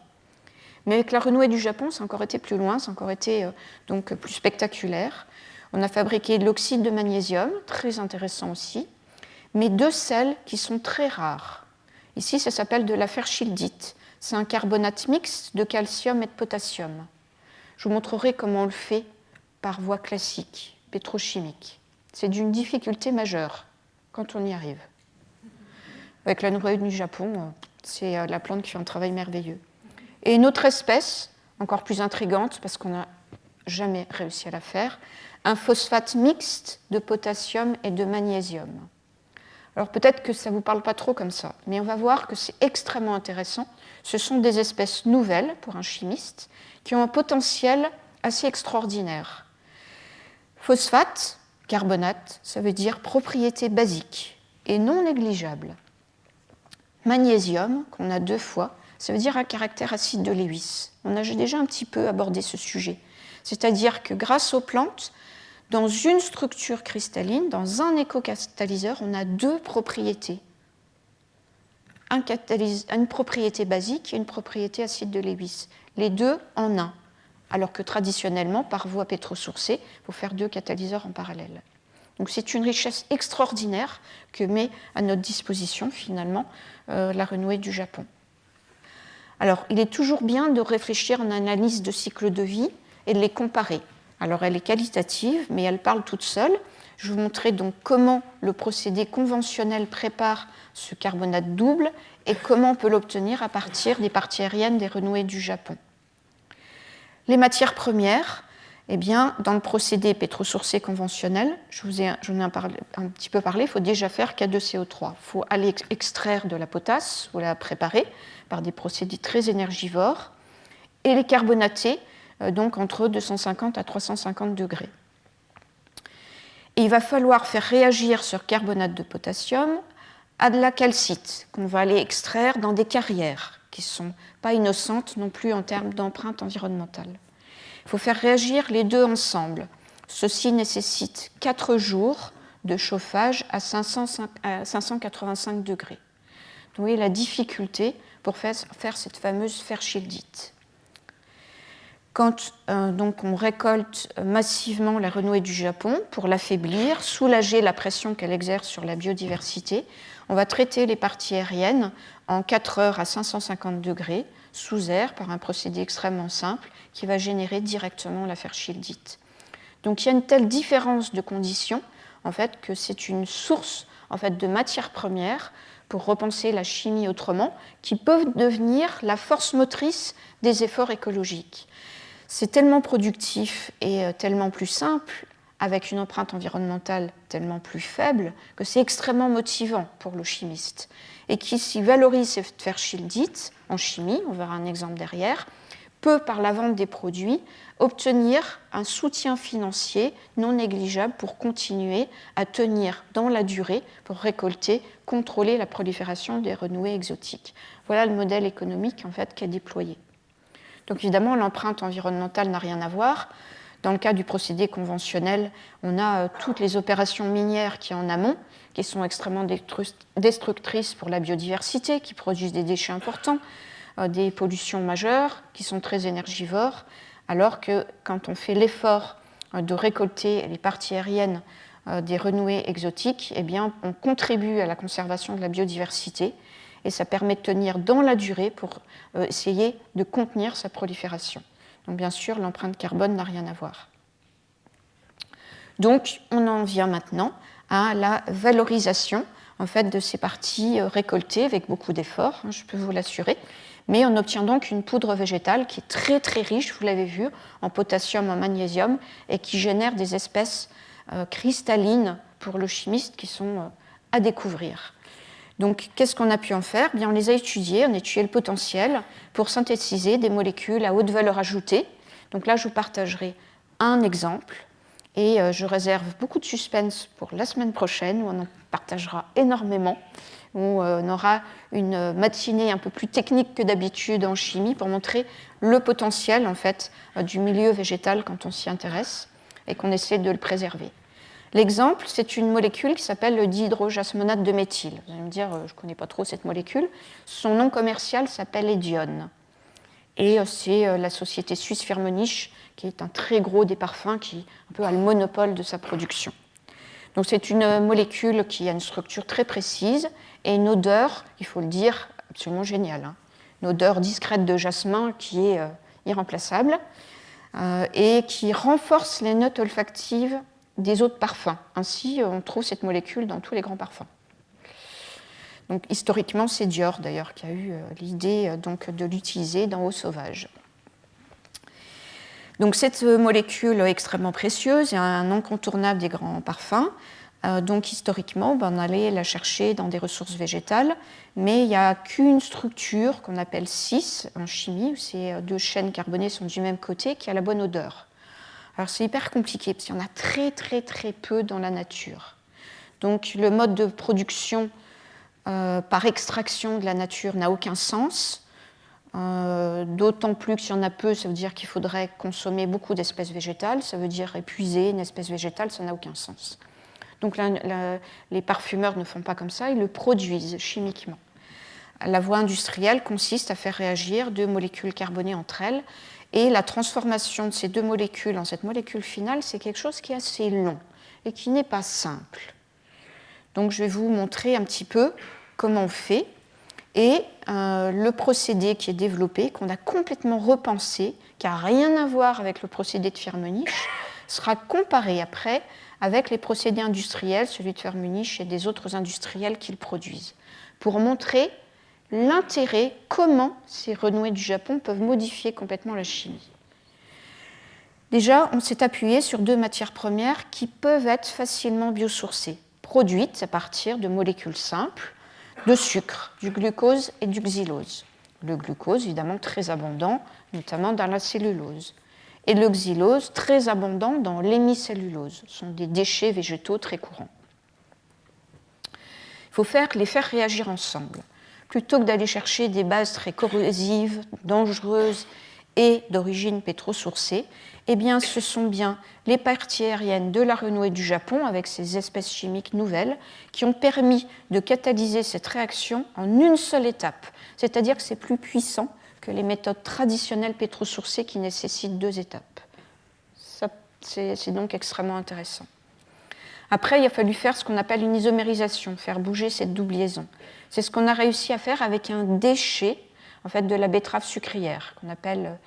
Mais avec la renouée du Japon, ça a encore été plus loin, ça a encore été donc, plus spectaculaire. On a fabriqué de l'oxyde de magnésium, très intéressant aussi, mais 2 sels qui sont très rares. Ici, ça s'appelle de la ferschildite. C'est un carbonate mixte de calcium et de potassium. Je vous montrerai comment on le fait par voie classique, pétrochimique. C'est d'une difficulté majeure quand on y arrive. Avec la renouée du Japon, c'est la plante qui fait un travail merveilleux. Et une autre espèce, encore plus intrigante, parce qu'on n'a jamais réussi à la faire, un phosphate mixte de potassium et de magnésium. Alors peut-être que ça ne vous parle pas trop comme ça, mais on va voir que c'est extrêmement intéressant. Ce sont des espèces nouvelles pour un chimiste qui ont un potentiel assez extraordinaire. Phosphate, carbonate, ça veut dire propriété basique et non négligeable. Magnésium, qu'on a 2 fois, ça veut dire un caractère acide de Lewis. On a déjà un petit peu abordé ce sujet. C'est-à-dire que grâce aux plantes, dans une structure cristalline, dans un éco-catalyseur, on a 2 propriétés une propriété basique et une propriété acide de Lewis. Les deux en un. Alors que traditionnellement, par voie pétrosourcée, il faut faire 2 catalyseurs en parallèle. Donc c'est une richesse extraordinaire que met à notre disposition finalement la renouée du Japon. Alors il est toujours bien de réfléchir en analyse de cycle de vie et de les comparer. Alors elle est qualitative, mais elle parle toute seule. Je vous montrerai donc comment le procédé conventionnel prépare ce carbonate double et comment on peut l'obtenir à partir des parties aériennes des renouées du Japon. Les matières premières, eh bien, dans le procédé pétrosourcé conventionnel, j'en ai un petit peu parlé, il faut déjà faire K2CO3. Il faut aller extraire de la potasse ou la préparer par des procédés très énergivores et les carbonater donc entre 250 à 350 degrés. Et il va falloir faire réagir ce carbonate de potassium à de la calcite qu'on va aller extraire dans des carrières qui ne sont pas innocentes non plus en termes d'empreinte environnementale. Il faut faire réagir les deux ensemble. Ceci nécessite 4 jours de chauffage à 585 degrés. Donc, vous voyez la difficulté pour faire cette fameuse ferschildite. Quand donc on récolte massivement la renouée du Japon pour l'affaiblir, soulager la pression qu'elle exerce sur la biodiversité, on va traiter les parties aériennes en 4 heures à 550 degrés sous air par un procédé extrêmement simple qui va générer directement la ferschildite. Donc il y a une telle différence de conditions en fait, que c'est une source en fait, de matières premières pour repenser la chimie autrement qui peuvent devenir la force motrice des efforts écologiques. C'est tellement productif et tellement plus simple, avec une empreinte environnementale tellement plus faible, que c'est extrêmement motivant pour le chimiste. Et qui, s'il valorise cette ferschildite en chimie, on verra un exemple derrière, peut, par la vente des produits, obtenir un soutien financier non négligeable pour continuer à tenir dans la durée, pour récolter, contrôler la prolifération des renouées exotiques. Voilà le modèle économique en fait, qui est déployé. Donc évidemment, l'empreinte environnementale n'a rien à voir. Dans le cas du procédé conventionnel, on a toutes les opérations minières qui en amont, qui sont extrêmement destructrices pour la biodiversité, qui produisent des déchets importants, des pollutions majeures, qui sont très énergivores, alors que quand on fait l'effort de récolter les parties aériennes des renouées exotiques, eh bien, on contribue à la conservation de la biodiversité et ça permet de tenir dans la durée pour essayer de contenir sa prolifération. Donc bien sûr, l'empreinte carbone n'a rien à voir. Donc on en vient maintenant à la valorisation en fait, de ces parties récoltées avec beaucoup d'efforts, je peux vous l'assurer. Mais on obtient donc une poudre végétale qui est très très riche, vous l'avez vu, en potassium, en magnésium, et qui génère des espèces cristallines pour le chimiste qui sont à découvrir. Donc, qu'est-ce qu'on a pu en faire ? Bien, on les a étudiés, on a étudié le potentiel pour synthétiser des molécules à haute valeur ajoutée. Donc là, je vous partagerai un exemple et je réserve beaucoup de suspense pour la semaine prochaine où on en partagera énormément, où on aura une matinée un peu plus technique que d'habitude en chimie pour montrer le potentiel en fait, du milieu végétal quand on s'y intéresse et qu'on essaie de le préserver. L'exemple, c'est une molécule qui s'appelle le dihydrojasmonate de méthyle. Vous allez me dire, je ne connais pas trop cette molécule. Son nom commercial s'appelle Edione. Et c'est la société suisse Firmenich, qui est un très gros des parfums, qui un peu a le monopole de sa production. Donc c'est une molécule qui a une structure très précise et une odeur, il faut le dire, absolument géniale. Une odeur discrète de jasmin qui est irremplaçable et qui renforce les notes olfactives des autres parfums. Ainsi, on trouve cette molécule dans tous les grands parfums. Donc, historiquement, c'est Dior, d'ailleurs, qui a eu l'idée donc, de l'utiliser dans Eau sauvage. Donc, cette molécule extrêmement précieuse est un incontournable des grands parfums. Donc, historiquement, on allait la chercher dans des ressources végétales, mais il n'y a qu'une structure qu'on appelle cis en chimie, où ces deux chaînes carbonées sont du même côté, qui a la bonne odeur. Alors c'est hyper compliqué parce qu'il y en a très très très peu dans la nature. Donc le mode de production par extraction de la nature n'a aucun sens, d'autant plus que s'il y en a peu, ça veut dire qu'il faudrait consommer beaucoup d'espèces végétales, ça veut dire épuiser une espèce végétale, ça n'a aucun sens. Donc les parfumeurs ne font pas comme ça, ils le produisent chimiquement. La voie industrielle consiste à faire réagir deux molécules carbonées entre elles, et la transformation de ces deux molécules en cette molécule finale, c'est quelque chose qui est assez long et qui n'est pas simple. Donc je vais vous montrer un petit peu comment on fait. Et le procédé qui est développé, qu'on a complètement repensé, qui n'a rien à voir avec le procédé de Firmenich, sera comparé après avec les procédés industriels, celui de Firmenich et des autres industriels qui le produisent, pour montrer l'intérêt, comment ces renouées du Japon peuvent modifier complètement la chimie. Déjà, on s'est appuyé sur deux matières premières qui peuvent être facilement biosourcées, produites à partir de molécules simples, de sucre, du glucose et du xylose. Le glucose, évidemment, très abondant, notamment dans la cellulose. Et le xylose, très abondant dans l'hémicellulose. Ce sont des déchets végétaux très courants. Il faut les faire réagir ensemble. Plutôt que d'aller chercher des bases très corrosives, dangereuses et d'origine pétrosourcée, eh bien, ce sont bien les parties aériennes de la renouée du Japon, avec ces espèces chimiques nouvelles, qui ont permis de catalyser cette réaction en une seule étape. C'est-à-dire que c'est plus puissant que les méthodes traditionnelles pétrosourcées qui nécessitent deux étapes. C'est donc extrêmement intéressant. Après, il a fallu faire ce qu'on appelle une isomérisation, faire bouger cette double liaison. C'est ce qu'on a réussi à faire avec un déchet en fait, de la betterave sucrière, qu'on appelle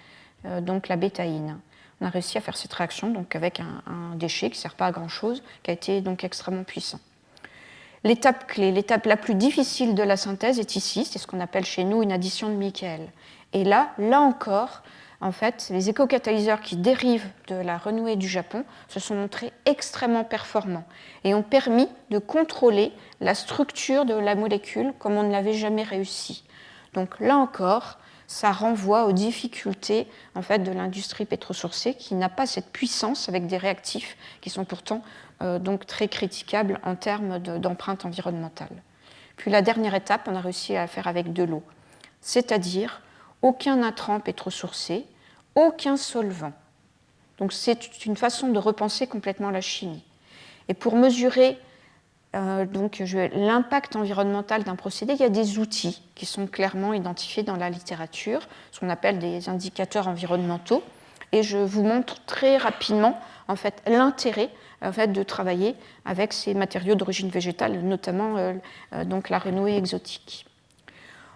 donc la bétaïne. On a réussi à faire cette réaction donc, avec un déchet qui ne sert pas à grand-chose, qui a été donc extrêmement puissant. L'étape clé, l'étape la plus difficile de la synthèse est ici, c'est ce qu'on appelle chez nous une addition de Michael. Et là encore, en fait, les écocatalyseurs qui dérivent de la renouée du Japon se sont montrés extrêmement performants et ont permis de contrôler la structure de la molécule comme on ne l'avait jamais réussi. Donc là encore, ça renvoie aux difficultés en fait, de l'industrie pétrosourcée qui n'a pas cette puissance avec des réactifs qui sont pourtant donc très critiquables en termes d'empreinte environnementale. Puis la dernière étape, on a réussi à la faire avec de l'eau, c'est-à-dire aucun intrant pétrosourcé, aucun solvant. Donc c'est une façon de repenser complètement la chimie. Et pour mesurer l'impact environnemental d'un procédé, il y a des outils qui sont clairement identifiés dans la littérature, ce qu'on appelle des indicateurs environnementaux. Et je vous montre très rapidement en fait, l'intérêt en fait, de travailler avec ces matériaux d'origine végétale, notamment donc la renouée exotique.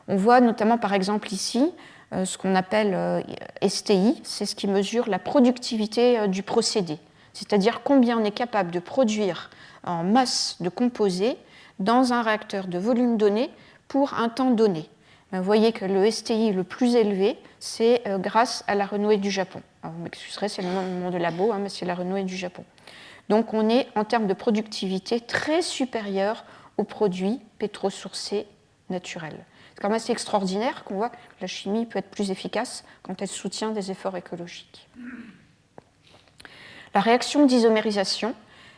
On voit notamment par exemple ici ce qu'on appelle STI, c'est ce qui mesure la productivité du procédé, c'est-à-dire combien on est capable de produire en masse de composés dans un réacteur de volume donné pour un temps donné. Vous voyez que le STI le plus élevé, c'est grâce à la renouée du Japon. Alors, vous m'excuserez, c'est le nom de labo, mais c'est la renouée du Japon. Donc on est en termes de productivité très supérieur aux produits pétrosourcés naturels. C'est quand même assez extraordinaire qu'on voit que la chimie peut être plus efficace quand elle soutient des efforts écologiques. La réaction d'isomérisation,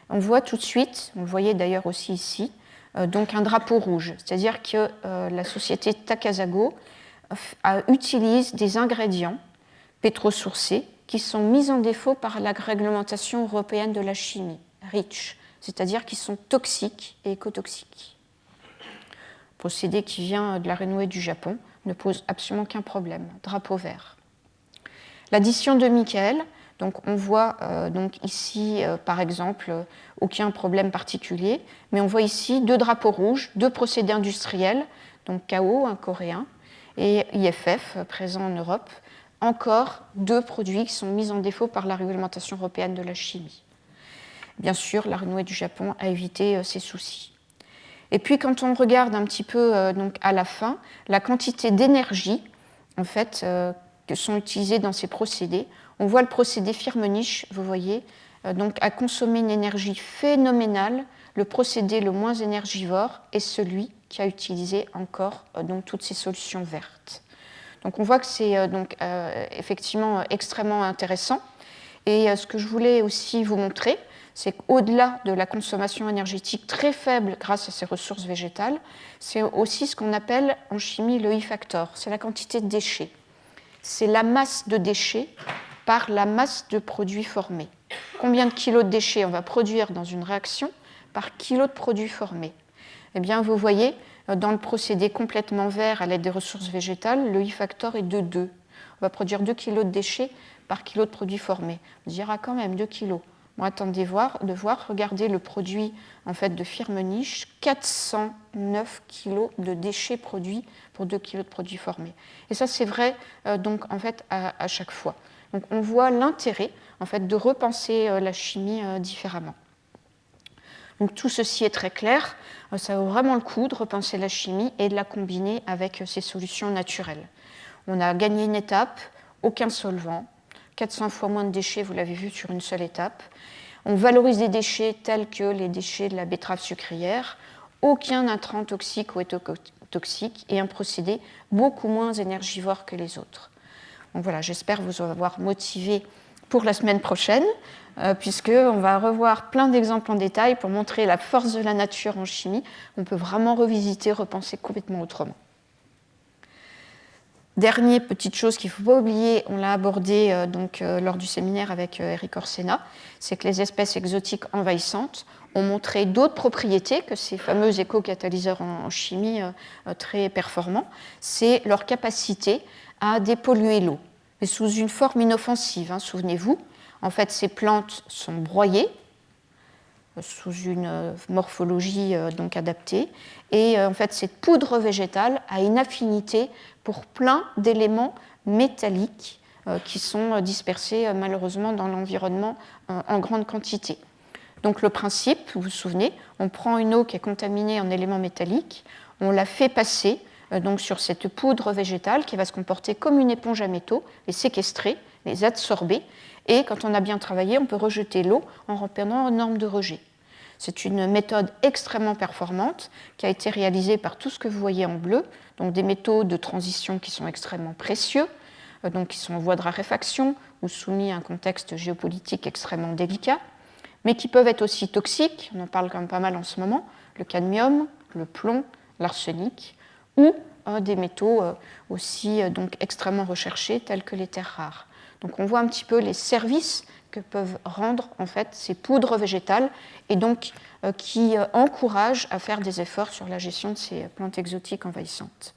on voit tout de suite, on le voyait d'ailleurs aussi ici, donc un drapeau rouge, c'est-à-dire que la société Takasago utilise des ingrédients pétrosourcés qui sont mis en défaut par la réglementation européenne de la chimie, REACH, c'est-à-dire qui sont toxiques et écotoxiques. Le procédé qui vient de la renouée du Japon ne pose absolument aucun problème, drapeau vert. L'addition de Michael, donc on voit donc ici, par exemple, aucun problème particulier, mais on voit ici deux drapeaux rouges, deux procédés industriels, donc KO, un coréen, et IFF, présent en Europe, encore deux produits qui sont mis en défaut par la réglementation européenne de la chimie. Bien sûr, la renouée du Japon a évité ces soucis. Et puis, quand on regarde un petit peu donc à la fin, la quantité d'énergie en fait, que sont utilisées dans ces procédés, on voit le procédé Firmenich, vous voyez, donc a consommé une énergie phénoménale. Le procédé le moins énergivore est celui qui a utilisé encore donc, toutes ces solutions vertes. Donc on voit que c'est effectivement extrêmement intéressant. Et ce que je voulais aussi vous montrer, c'est qu'au-delà de la consommation énergétique très faible grâce à ces ressources végétales, c'est aussi ce qu'on appelle en chimie le E-factor, c'est la quantité de déchets. C'est la masse de déchets par la masse de produits formés. Combien de kilos de déchets on va produire dans une réaction par kilo de produits formés? Eh bien, vous voyez dans le procédé complètement vert à l'aide des ressources végétales, le I-factor est de 2. On va produire 2 kg de déchets par kilo de produit formé. On dira quand même 2 kg. Bon, attendez de voir, regardez le produit en fait, de Firmenich, 409 kg de déchets produits pour 2 kg de produits formés. Et ça, c'est vrai donc, en fait, à chaque fois. Donc, on voit l'intérêt en fait, de repenser la chimie différemment. Donc, tout ceci est très clair. Ça vaut vraiment le coup de repenser la chimie et de la combiner avec ces solutions naturelles. On a gagné une étape, aucun solvant, 400 fois moins de déchets, vous l'avez vu, sur une seule étape. On valorise des déchets tels que les déchets de la betterave sucrière, aucun intrant toxique ou hétérotoxique et un procédé beaucoup moins énergivore que les autres. Donc voilà, j'espère vous avoir motivé pour la semaine prochaine, puisqu'on va revoir plein d'exemples en détail pour montrer la force de la nature en chimie. On peut vraiment revisiter, repenser complètement autrement. Dernière petite chose qu'il ne faut pas oublier, on l'a abordé lors du séminaire avec Eric Orsena, c'est que les espèces exotiques envahissantes ont montré d'autres propriétés que ces fameux éco-catalyseurs en chimie très performants. C'est leur capacité à dépolluer l'eau, mais sous une forme inoffensive. Souvenez-vous, en fait, ces plantes sont broyées sous une morphologie donc adaptée. Et en fait, cette poudre végétale a une affinité pour plein d'éléments métalliques qui sont dispersés malheureusement dans l'environnement en grande quantité. Donc le principe, vous vous souvenez, on prend une eau qui est contaminée en éléments métalliques, on la fait passer donc sur cette poudre végétale qui va se comporter comme une éponge à métaux, les séquestrer, les absorber, et quand on a bien travaillé, on peut rejeter l'eau en remplissant une norme de rejet. C'est une méthode extrêmement performante qui a été réalisée par tout ce que vous voyez en bleu, donc des métaux de transition qui sont extrêmement précieux, donc qui sont en voie de raréfaction ou soumis à un contexte géopolitique extrêmement délicat, mais qui peuvent être aussi toxiques, on en parle quand même pas mal en ce moment, le cadmium, le plomb, l'arsenic, ou des métaux aussi donc extrêmement recherchés tels que les terres rares. Donc on voit un petit peu les services que peuvent rendre en fait ces poudres végétales et donc qui encouragent à faire des efforts sur la gestion de ces plantes exotiques envahissantes.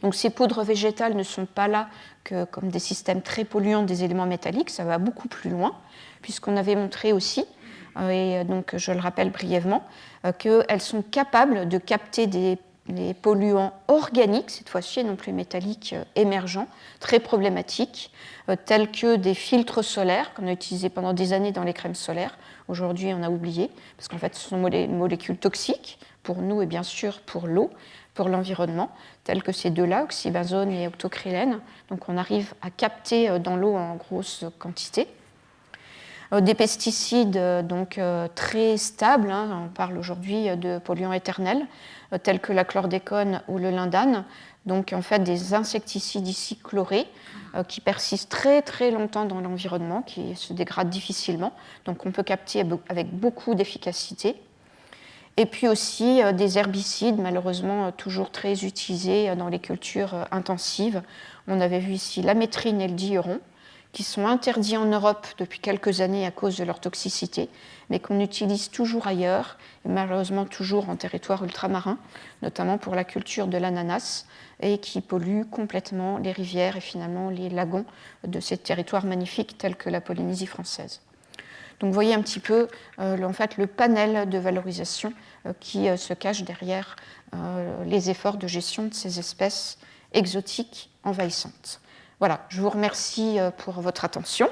Donc ces poudres végétales ne sont pas là que comme des systèmes très polluants des éléments métalliques, ça va beaucoup plus loin, puisqu'on avait montré aussi, et donc je le rappelle brièvement, qu'elles sont capables de capter des polluants organiques, cette fois-ci, et non plus métalliques émergents, très problématiques, tels que des filtres solaires qu'on a utilisés pendant des années dans les crèmes solaires. Aujourd'hui, on a oublié, parce qu'en fait, ce sont des molécules toxiques pour nous et bien sûr pour l'eau, pour l'environnement, tels que ces deux-là, oxybenzone et octocrylène. Donc on arrive à capter dans l'eau en grosse quantité. Des pesticides donc, très stables, on parle aujourd'hui de polluants éternels, tels que la chlordécone ou le lindane, donc en fait des insecticides ici chlorés qui persistent très très longtemps dans l'environnement, qui se dégradent difficilement, donc on peut capter avec beaucoup d'efficacité. Et puis aussi des herbicides, malheureusement toujours très utilisés dans les cultures intensives. On avait vu ici la métrine et le dieuron, qui sont interdits en Europe depuis quelques années à cause de leur toxicité, mais qu'on utilise toujours ailleurs, et malheureusement toujours en territoire ultramarin, notamment pour la culture de l'ananas, et qui polluent complètement les rivières et finalement les lagons de ces territoires magnifiques tels que la Polynésie française. Donc vous voyez un petit peu en fait, le panel de valorisation qui se cache derrière les efforts de gestion de ces espèces exotiques envahissantes. Voilà, je vous remercie pour votre attention.